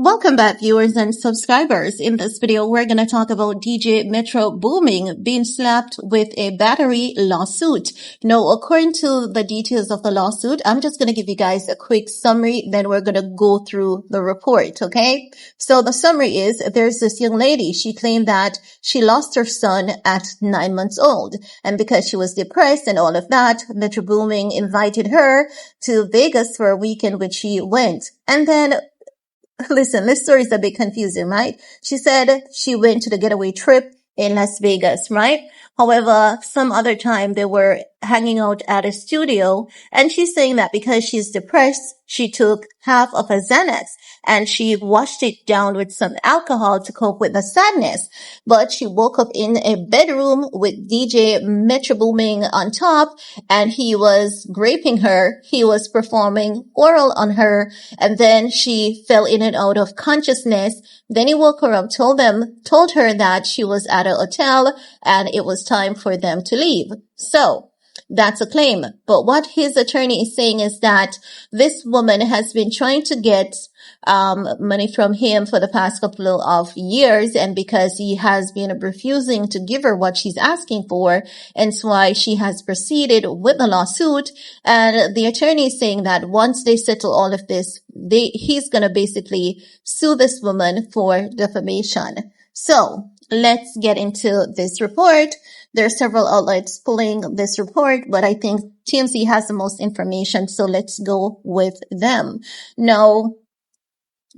Welcome back, viewers and subscribers. In this video, we're going to talk about DJ Metro Boomin being slapped with a battery lawsuit. Now, according to the details of the lawsuit, I'm just going to give you guys a quick summary, then we're going to go through the report, okay? So the summary is, there's this young lady. She claimed that she lost her son at 9 months old. And because she was depressed and all of that, Metro Boomin invited her to Vegas for a weekend, which she went. And then listen, this story is a bit confusing, right? She said she went to the getaway trip in Las Vegas, right? However, some other time they were hanging out at a studio, and she's saying that because she's depressed, she took half of a Xanax and she washed it down with some alcohol to cope with the sadness. But she woke up in a bedroom with DJ Metro Boomin on top, and he was raping her. He was performing oral on her, and then she fell in and out of consciousness. Then he woke her up, told her that she was at a hotel and it was time for them to leave. So that's a claim. But what his attorney is saying is that this woman has been trying to get money from him for the past couple of years, and because he has been refusing to give her what she's asking for, and so why she has proceeded with the lawsuit. And the attorney is saying that once they settle all of this, he's gonna basically sue this woman for defamation. So let's get into this report. There are several outlets pulling this report, but I think TMZ has the most information, so let's go with them. Now,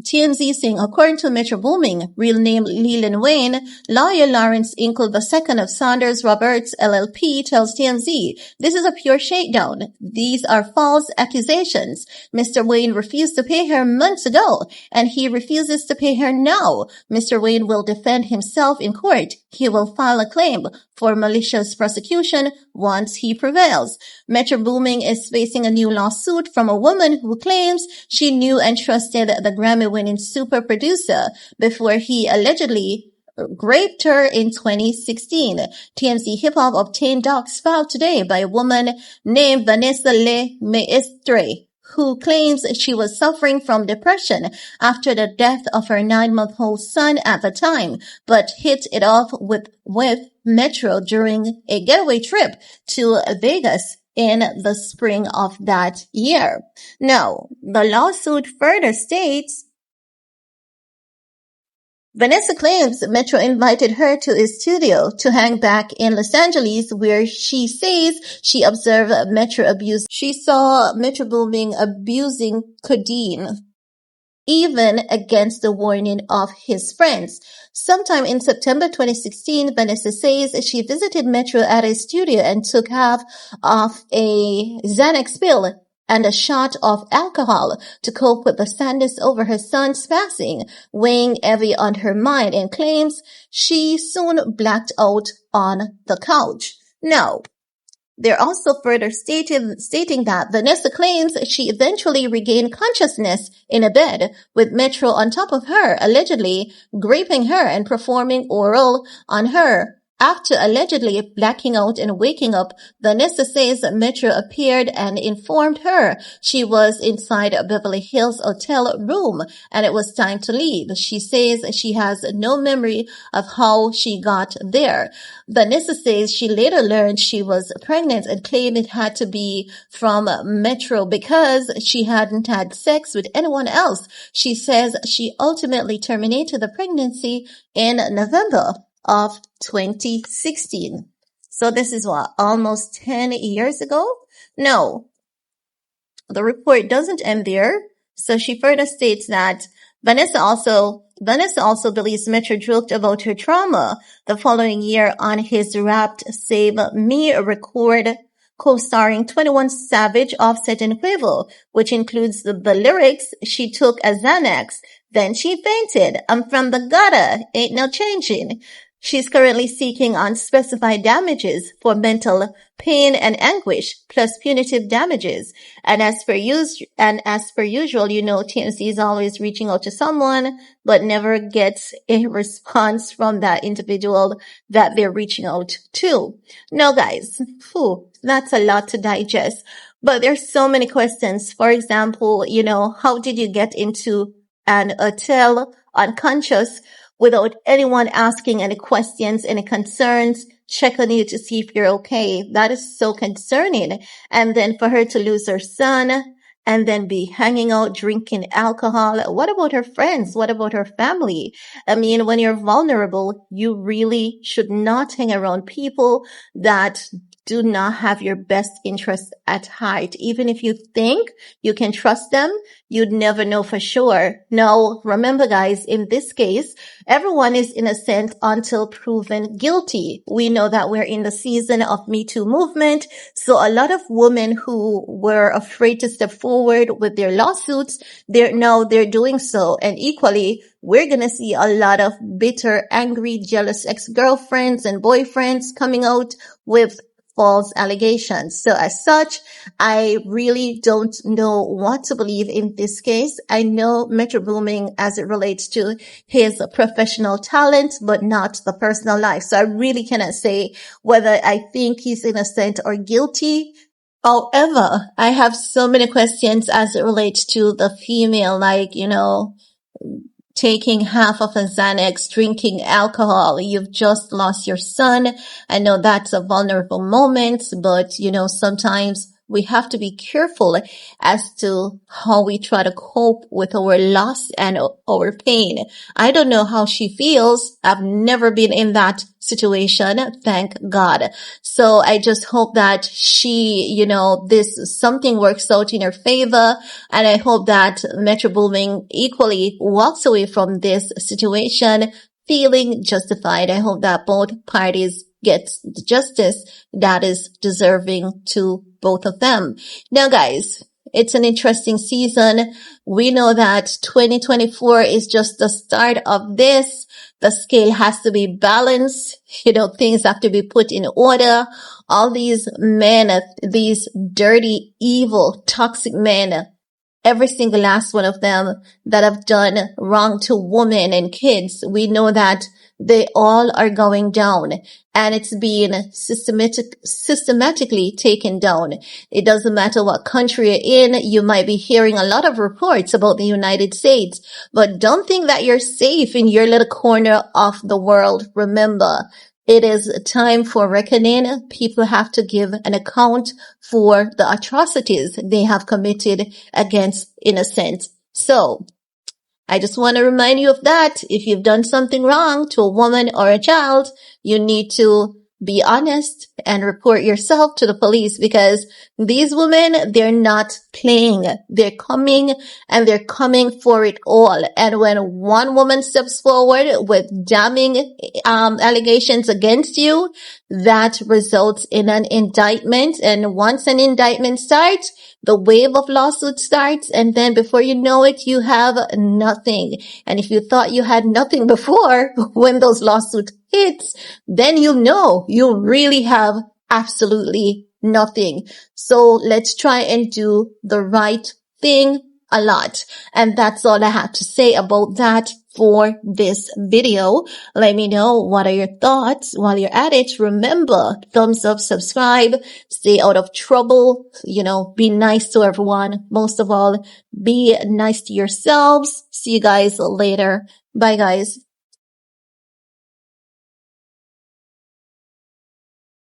TMZ saying, according to Metro Boomin, real name Leland Wayne, lawyer Lawrence Inkle II of Saunders Roberts LLP tells TMZ, this is a pure shakedown. These are false accusations. Mr. Wayne refused to pay her months ago, and he refuses to pay her now. Mr. Wayne will defend himself in court. He will file a claim for malicious prosecution once he prevails. Metro Boomin is facing a new lawsuit from a woman who claims she knew and trusted the Grammy-winning super producer before he allegedly raped her in 2016. TMZ Hip Hop obtained docs filed today by a woman named Vanessa Le Maestre, who claims she was suffering from depression after the death of her 9-month-old son at the time, but hit it off with Metro during a getaway trip to Vegas in the spring of that year. Now, the lawsuit further states, Vanessa claims Metro invited her to his studio to hang back in Los Angeles, where she says she observed Metro abuse. She saw Metro Boomin abusing codeine, even against the warning of his friends. Sometime in September 2016, Vanessa says she visited Metro at his studio and took half of a Xanax pill and a shot of alcohol to cope with the sadness over her son's passing, weighing heavy on her mind, and claims she soon blacked out on the couch. Now, they're also further stating that Vanessa claims she eventually regained consciousness in a bed with Metro on top of her, allegedly raping her and performing oral on her. After allegedly blacking out and waking up, Vanessa says Metro appeared and informed her she was inside a Beverly Hills hotel room and it was time to leave. She says she has no memory of how she got there. Vanessa says she later learned she was pregnant and claimed it had to be from Metro because she hadn't had sex with anyone else. She says she ultimately terminated the pregnancy in November of 2016. So this is what, almost 10 years ago? No, the report doesn't end there. So she further states that Vanessa also believes Metro joked about her trauma the following year on his Wrapped Save Me record, co-starring 21 Savage, Offset, and Quavo, which includes the lyrics, she took a Xanax, then she fainted. I'm from the gutter, ain't no changing. She's currently seeking unspecified damages for mental pain and anguish, plus punitive damages. And as per usual, you know, TMZ is always reaching out to someone, but never gets a response from that individual that they're reaching out to. Now, guys, that's a lot to digest. But there's so many questions. For example, you know, how did you get into and tell unconscious without anyone asking any questions, any concerns, check on you to see if you're okay. That is so concerning. And then for her to lose her son and then be hanging out, drinking alcohol. What about her friends? What about her family? I mean, when you're vulnerable, you really should not hang around people that do not have your best interest at heart. Even if you think you can trust them, you'd never know for sure. Now, remember guys, in this case, everyone is innocent until proven guilty. We know that we're in the season of Me Too movement. So a lot of women who were afraid to step forward with their lawsuits, they're doing so. And equally, we're going to see a lot of bitter, angry, jealous ex-girlfriends and boyfriends coming out with false allegations. So as such, I really don't know what to believe in this case. I know Metro Boomin as it relates to his professional talent, but not the personal life. So I really cannot say whether I think he's innocent or guilty. However, I have so many questions as it relates to the female, like, taking half of a Xanax, drinking alcohol. You've just lost your son. I know that's a vulnerable moment, but sometimes we have to be careful as to how we try to cope with our loss and our pain. I don't know how she feels. I've never been in that situation, thank God. So I just hope that she, something works out in her favor. And I hope that Metro Boomin equally walks away from this situation feeling justified. I hope that both parties get the justice that is deserving to both of them. Now, guys, it's an interesting season. We know that 2024 is just the start of this. The scale has to be balanced. Things have to be put in order. All these men, these dirty, evil, toxic men, every single last one of them that have done wrong to women and kids, we know that they all are going down and it's being systematically taken down. It doesn't matter what country you're in. You might be hearing a lot of reports about the United States, but don't think that you're safe in your little corner of the world. Remember, it is time for reckoning. People have to give an account for the atrocities they have committed against innocents. So, I just want to remind you of that. If you've done something wrong to a woman or a child, you need to be honest and report yourself to the police, because these women, they're not playing. They're coming and they're coming for it all. And when one woman steps forward with damning allegations against you, that results in an indictment. And once an indictment starts, the wave of lawsuits starts, and then before you know it, you have nothing. And if you thought you had nothing before, when those lawsuits hits, then you really have absolutely nothing. So let's try and do the right thing a lot. And that's all I have to say about that for this video. Let me know what are your thoughts while you're at it. Remember, thumbs up, subscribe, stay out of trouble, be nice to everyone. Most of all, be nice to yourselves. See you guys later. Bye guys.